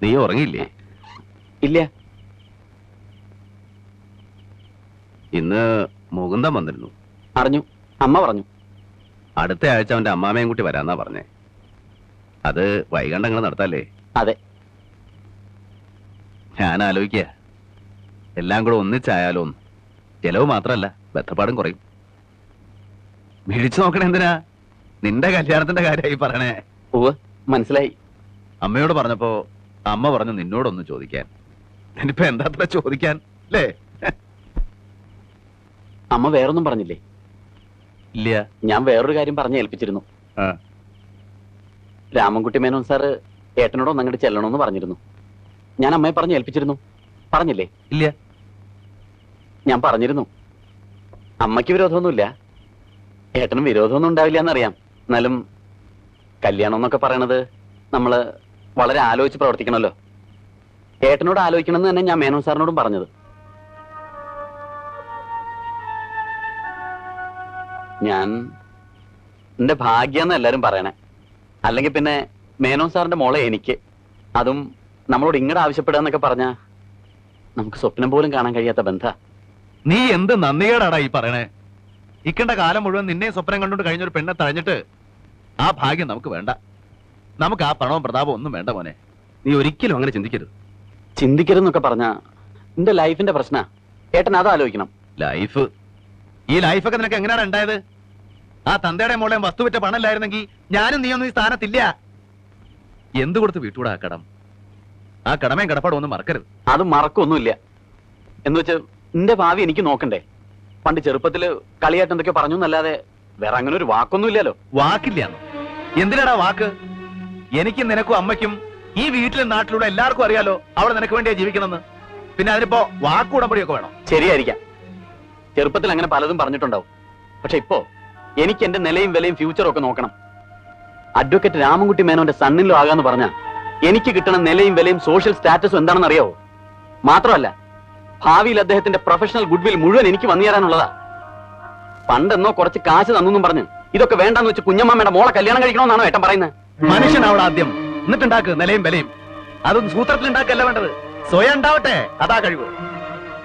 നീ ഉറങ്ങിയില്ലേ? ഇല്ല. ഇന്ന് മുകുന്ദൻ വന്നിരുന്നു. അറിഞ്ഞു, അമ്മ പറഞ്ഞു. അടുത്ത ആഴ്ച അവന്റെ അമ്മാമയും കൂട്ടി വരാന്നാ പറഞ്ഞേ. അത് വൈകണ്ടങ്ങൾ നടത്താല്ലേ? അതെ. ഞാൻ ആലോചിക്കുക, എല്ലാം കൂടെ ഒന്നിച്ചായാലോ. ചെലവ് മാത്രല്ല, ബന്ധപ്പാടും കുറയും. മിഴിച്ചു നോക്കണേ എന്തിനാ? നിന്റെ കല്യാണത്തിന്റെ കാര്യമായി പറയണേ. ഉവ്വ്, മനസ്സിലായി. അമ്മയോട് പറഞ്ഞപ്പോ അമ്മ പറഞ്ഞു നിന്നോടൊന്ന് ചോദിക്കാൻ. ഇനിയിപ്പോ എന്താ ചോദിക്കാൻ അല്ലേ? അമ്മ വേറൊന്നും പറഞ്ഞില്ലേ? ഇല്ല. ഞാൻ വേറൊരു കാര്യം പറഞ്ഞ് ഏൽപ്പിച്ചിരുന്നു. രാമൻകുട്ടി മേനോൻ സാറ് ഏട്ടനോട് ഒന്നങ്ങോട്ട് ചെല്ലണമെന്ന് പറഞ്ഞിരുന്നു. ഞാൻ അമ്മയെ പറഞ്ഞ് ഏൽപ്പിച്ചിരുന്നു. പറഞ്ഞില്ലേ? ഇല്ല. ഞാൻ പറഞ്ഞിരുന്നു. അമ്മയ്ക്ക് വിരോധമൊന്നുമില്ല, ഏട്ടനും വിരോധമൊന്നും ഉണ്ടാവില്ല എന്നറിയാം. എന്നാലും കല്യാണം എന്നൊക്കെ പറയണത് നമ്മള് വളരെ ആലോചിച്ച് പ്രവർത്തിക്കണമല്ലോ. ഏട്ടനോട് ആലോചിക്കണമെന്ന് തന്നെ ഞാൻ മേനോൻ സാറിനോടും പറഞ്ഞത്. ഞാൻ എന്റെ ഭാഗ്യാന്ന് എല്ലാരും പറയണേ. അല്ലെങ്കിൽ പിന്നെ മേനോൻ സാറിന്റെ മോളെ എനിക്ക്, അതും നമ്മളോട് ഇങ്ങോട്ട് ആവശ്യപ്പെടുക എന്നൊക്കെ പറഞ്ഞാ നമുക്ക് സ്വപ്നം പോലും കാണാൻ കഴിയാത്ത ബന്ധ. നീ എന്ത് നന്ദികേടാടാ ഈ പറയണേ? ഇക്കണ്ട കാലം മുഴുവൻ നിന്നെ സ്വപ്നം കണ്ടുകൊണ്ട് കഴിഞ്ഞൊരു പെണ്ണെ തഴഞ്ഞിട്ട് ആ ഭാഗ്യം നമുക്ക് വേണ്ട. നമുക്ക് ആ പണവും പ്രതാപവും ഒന്നും വേണ്ട മോനെ. നീ ഒരിക്കലും അങ്ങനെ ചിന്തിക്കരുത്. ചിന്തിക്കരുതെന്നൊക്കെ പറഞ്ഞാ എന്റെ ലൈഫിന്റെ പ്രശ്ന. ഏട്ടൻ അത് ആലോചിക്കണം. ലൈഫ്, ഈ ലൈഫൊക്കെ നിനക്ക് എങ്ങനെയാണ് ഉണ്ടായത്? ആ തന്തയുടെ മോളെയും വസ്തു വിറ്റ പണമില്ലായിരുന്നെങ്കിൽ ഞാനും നീയൊന്നും ഈ സ്ഥാനത്തില്ല. എന്ത് കൊടുത്ത് വീട്ടുകൂടെ ആ കടം? ആ കടമയും കടപ്പാടും ഒന്നും മറക്കരുത്. അത് മറക്കൊന്നുമില്ല. എന്ന് വെച്ച് എന്റെ ഭാവി എനിക്ക് നോക്കണ്ടേ? പണ്ട് ചെറുപ്പത്തില് കളിയായിട്ട് എന്തൊക്കെ പറഞ്ഞു എന്നല്ലാതെ വേറെ അങ്ങനെ ഒരു വാക്കൊന്നും ഇല്ലല്ലോ. വാക്കില്ല. എന്തിനാടാ വാക്ക്? എനിക്കും നിനക്കും അമ്മയ്ക്കും ഈ വീട്ടിലും നാട്ടിലുള്ള എല്ലാവർക്കും അറിയാലോ അവൾ നിനക്ക് വേണ്ടിയാ ജീവിക്കണമെന്ന്. പിന്നെ അതിനിപ്പോ വാക്കുടമ്പടിയൊക്കെ വേണം. ശരിയായിരിക്കാം, ചെറുപ്പത്തിൽ അങ്ങനെ പലതും പറഞ്ഞിട്ടുണ്ടാവും. പക്ഷെ ഇപ്പോ എനിക്ക് എന്റെ നിലയും വിലയും ഫ്യൂച്ചറും ഒക്കെ നോക്കണം. അഡ്വക്കേറ്റ് രാമൻകുട്ടി മേനോന്റെ സണ്ണിലോ ആകാന്ന് പറഞ്ഞാ എനിക്ക് കിട്ടണ നിലയും വിലയും സോഷ്യൽ സ്റ്റാറ്റസും എന്താണെന്ന് അറിയാവോ? മാത്രമല്ല ഭാവിയിൽ അദ്ദേഹത്തിന്റെ പ്രൊഫഷണൽ ഗുഡ്വിൽ മുഴുവൻ എനിക്ക് വന്നു തരാനുള്ളതാ. പണ്ടെന്നോ കുറച്ച് കാശ് തന്നു പറഞ്ഞ് ഇതൊക്കെ വേണ്ടെന്ന് വെച്ച് കുഞ്ഞമ്മയുടെ മോളെ കല്യാണം കഴിക്കണമെന്നാണോ ഏട്ടൻ പറയുന്നത്? മനുഷ്യനാവണം ആദ്യം, എന്നിട്ടുണ്ടാക്ക് നിലയും വിലയും. അതൊന്നും സൂത്രത്തിൽ ഉണ്ടാക്കല്ല വേണ്ടത്, സ്വയം ഉണ്ടാവട്ടെ. അതാ കഴിവ്.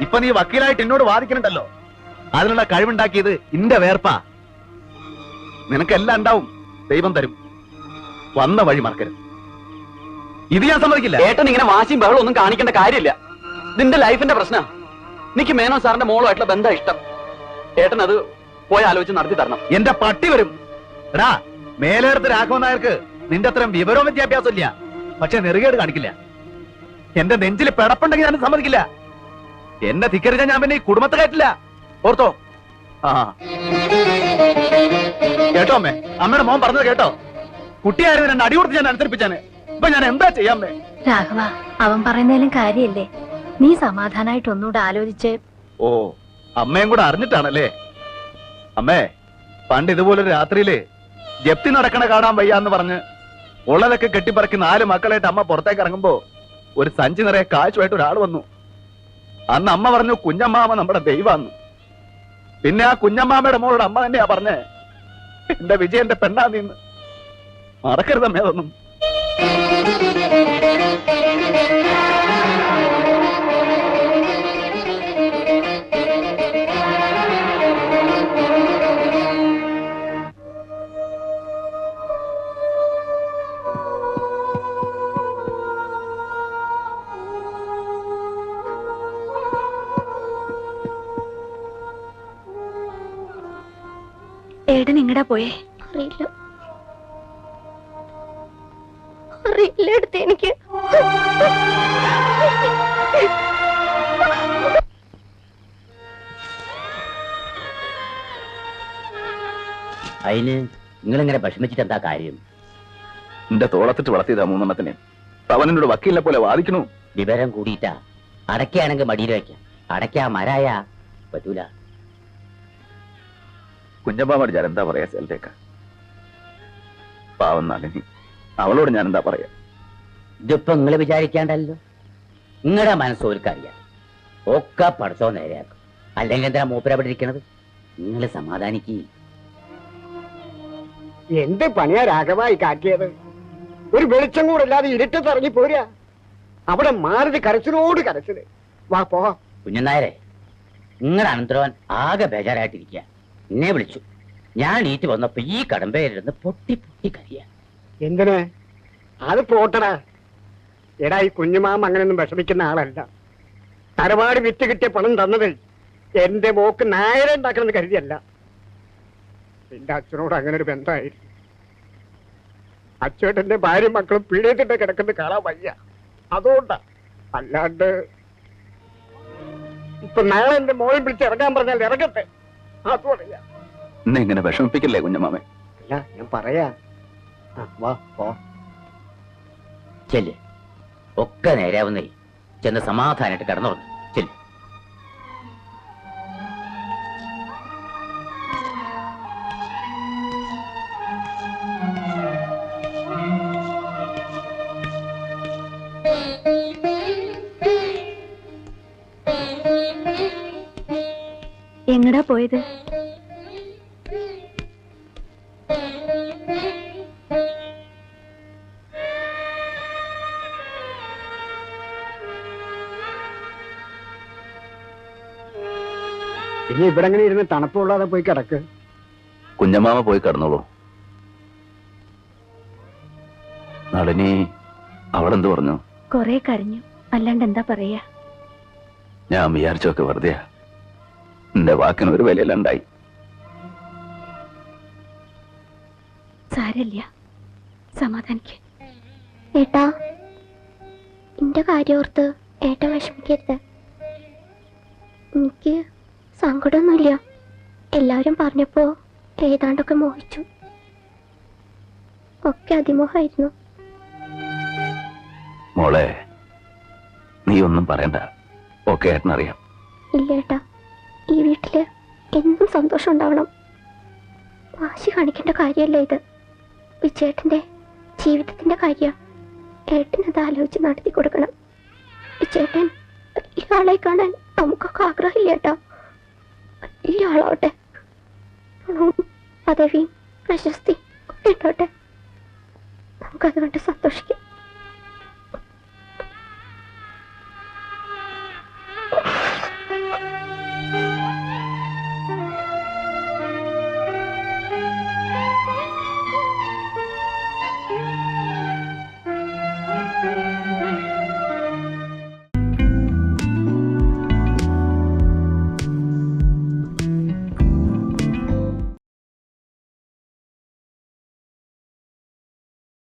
ഇപ്പൊ നീ വക്കീലായിട്ട് എന്നോട് വാദിക്കണുണ്ടല്ലോ, അതിനുള്ള കഴിവുണ്ടാക്കിയത് ഇന്റെ വേർപ്പാ. നിനക്കെല്ലാം ഉണ്ടാവും, ദൈവം തരും. വന്ന വഴി മറക്കരുത്. ഇത് ഞാൻ സമ്മതിക്കില്ല. ഏട്ടൻ ഇങ്ങനെ വാശിയും ബഹളം ഒന്നും കാണിക്കേണ്ട കാര്യമില്ല. ഇതിന്റെ ലൈഫിന്റെ പ്രശ്നം. എനിക്ക് മേനോൻ സാറിന്റെ മോളുമായിട്ടുള്ള ബന്ധം ഇഷ്ടം. ഏട്ടൻ അത് പോയി ആലോചിച്ച് നടത്തി തരണം. എന്റെ പട്ടി വരും. എടാ, മേലേടത്ത് രാഘവൻ നായർക്ക് നിന്റെ അത്രയും വിവരവും വിദ്യാഭ്യാസം ഇല്ല, പക്ഷെ നെറുകേട് കാണിക്കില്ല. എന്റെ നെഞ്ചിൽ പിടപ്പുണ്ടെങ്കിൽ ഞാൻ സമ്മതിക്കില്ല. എന്നെ ധിക്കരിച്ചാൽ ഞാൻ പിന്നെ ഈ കുടുംബത്തെ കയറ്റില്ല. ഓർത്തോ? ആ കേട്ടോ അമ്മേ? അമ്മയുടെ മോൻ പറഞ്ഞത് കേട്ടോ? കുട്ടിയായിരുന്നു രണ്ട് അടി കൊടുത്ത് ഞാൻ അനുസരിപ്പിച്ചാന്. ഇപ്പൊ ഞാൻ എന്താ ചെയ്യാമ്മേ? രാഘവ, അവൻ പറയുന്നതിലും കാര്യല്ലേ? നീ സമാധാനായിട്ട് ഒന്നുകൂടെ ആലോചിച്ച്. ഓ, അമ്മയും കൂടെ അറിഞ്ഞിട്ടാണല്ലേ? അമ്മേ, പണ്ട് ഇതുപോലൊരു രാത്രിയില് ജപ്തി നടക്കണ കാണാൻ വയ്യാന്ന് പറഞ്ഞ് ഉള്ളതൊക്കെ കെട്ടിപ്പറക്കി 4 മക്കളായിട്ട് അമ്മ പുറത്തേക്ക് ഇറങ്ങുമ്പോ ഒരു സഞ്ചി നിറയെ കാശുമായിട്ട് ഒരാൾ വന്നു. അന്ന് അമ്മ പറഞ്ഞു കുഞ്ഞമ്മാമ നമ്മുടെ ദൈവാന്ന്. പിന്നെ ആ കുഞ്ഞമ്മാമയുടെ മോളോട് അമ്മ തന്നെയാ പറഞ്ഞേ, എന്റെ വിജയന്റെ പെണ്ണാ നീന്ന്. മറക്കരുതമ്മേ അതൊന്നും. ഏട്ടൻ എങ്ങടാ പോയേ? അറിയില്ല, അറിയില്ല എടുത്ത് എനിക്ക്. അതിന് നിങ്ങളിങ്ങനെ വിഷമിച്ചിട്ട് എന്താ കാര്യം? എന്റെ തോളത്തിട്ട് വളർത്തിയതാ 3 അവനോട് വക്കീലിനെ പോലെ വാദിക്കണു. വിവരം കൂടിയിട്ടാ. അടയ്ക്കാണെങ്കിൽ മടിയിൽ വയ്ക്കാം, അടയ്ക്കാ മരായ പറ്റൂല. കുഞ്ഞമ്മാമോട് ഞാൻ എന്താ പറയാ? സ്ഥലത്തേക്ക പാവം നളിനി, അവളോട് ഞാൻ എന്താ പറയാ? ഇതിപ്പോ നിങ്ങള് വിചാരിക്കാണ്ടല്ലോ, നിങ്ങളുടെ മനസ്സോൽക്കറിയാം. ഒക്കെ പഠിച്ചോ നേരെയാക്കും. അല്ലെങ്കിൽ എന്താ മൂപ്പര അവിടെ ഇരിക്കണത്? നിങ്ങൾ സമാധാനിക്ക്. എന്ത് പണിയാ രാഘവായി കാട്ടിയത്? ഒരു വെളിച്ചം കൂടെ ഇല്ലാതെ ഇരുട്ടത്ത് ഇറങ്ങി പോരാ. അവിടെ മാരുതി കരച്ചിലോട് കരച്ചില്. വാ പോവാം. കുഞ്ഞനായരെ, നിങ്ങളുടെ അനന്തരവൻ ആകെ ബേജാറായിട്ടിരിക്കുക. എന്നെ വിളിച്ചു. ഞാൻ നീറ്റ് വന്നപ്പോ ഈ കടമ്പയിലിരുന്ന് പൊട്ടി പൊട്ടി കരിയ. എന്തിന്? അത് പോട്ടടാ. എടാ, ഈ കുഞ്ഞുമാമ അങ്ങനെയൊന്നും വിഷമിക്കുന്ന ആളല്ല. തറവാട് വിറ്റ് കിട്ടിയ പണം തന്നത് എന്റെ മോക്ക് നായരെ ഉണ്ടാക്കണമെന്ന് കരുതിയല്ല. എന്റെ അച്ഛനോട് അങ്ങനെ ഒരു ബന്ധമായിരുന്നു. അച്ഛേട്ടന്റെ ഭാര്യയും മക്കളും പീഡിയത്തിന്റെ കിടക്കുന്നത് കാണാൻ വയ്യ. അതുകൊണ്ടാ. അല്ലാണ്ട് ഇപ്പൊ നാളെ എന്റെ മോളിൽ വിളിച്ച് ഇറങ്ങാൻ പറഞ്ഞാൽ ഇറങ്ങട്ടെ. അതുകൊണ്ടല്ല. എന്നെ ഇങ്ങനെ വിഷമിപ്പിക്കില്ലേ കുഞ്ഞമാമേ? അല്ല, ഞാൻ പറയാ. വാ പോ. ചെല്ല്, ഒക്കെ നേരാവുന്നേ. ചെന്ന് സമാധാനായിട്ട് കിടന്നുറങ്ങ്. ചെല്ല്. എങ്ങടാ പോയത്? ഇനി ഇവിടെ എങ്ങനെ ഇരുന്ന് തണുപ്പുള്ളാതെ പോയി കിടക്ക്. കുഞ്ഞമാമ പോയി കിടന്നോളൂ. നളിനി അവളെന്ത് പറഞ്ഞു? കൊറേ കരഞ്ഞു, അല്ലാണ്ട് എന്താ പറയാ. ഞാൻ വിചാരിച്ചൊക്കെ വെറുതെയാ. എന്റെ വാക്കിന് ഒരു വിലയിലുണ്ടായി. സാരല്ല, സമാധാനിക്ക്. ഏട്ടാ, എന്റെ കാര്യം ഓർത്ത് ഏട്ടൻ വിഷമിക്കരുത്. എനിക്ക് സങ്കടമൊന്നുമില്ല. എല്ലാവരും പറഞ്ഞപ്പോ ഏതാണ്ടൊക്കെ മോഹിച്ചു. ഒക്കെ അതിമോഹമായിരുന്നു. മോളെ, നീ ഒന്നും പറയണ്ട. ഒക്കെ ഏട്ടനറിയാം. ഇല്ല ഏട്ടാ, ഈ വീട്ടില് എന്നും സന്തോഷം ഉണ്ടാവണം. വാശി കാണിക്കേണ്ട കാര്യമല്ല ഇത്. വിജയേട്ടന്റെ ജീവിതത്തിന്റെ കാര്യം ഏട്ടനത് ആലോചിച്ച് നടത്തി കൊടുക്കണം. വിജയേട്ടൻ വലിയ ആളെ കാണാൻ നമുക്കൊക്കെ ആഗ്രഹമില്ല ഏട്ടാ. വലിയ ആളാവട്ടെ, പദവിയും പ്രശസ്തി ഒക്കെ ഉണ്ടാവട്ടെ. നമുക്കത് കണ്ട് സന്തോഷിക്കാം.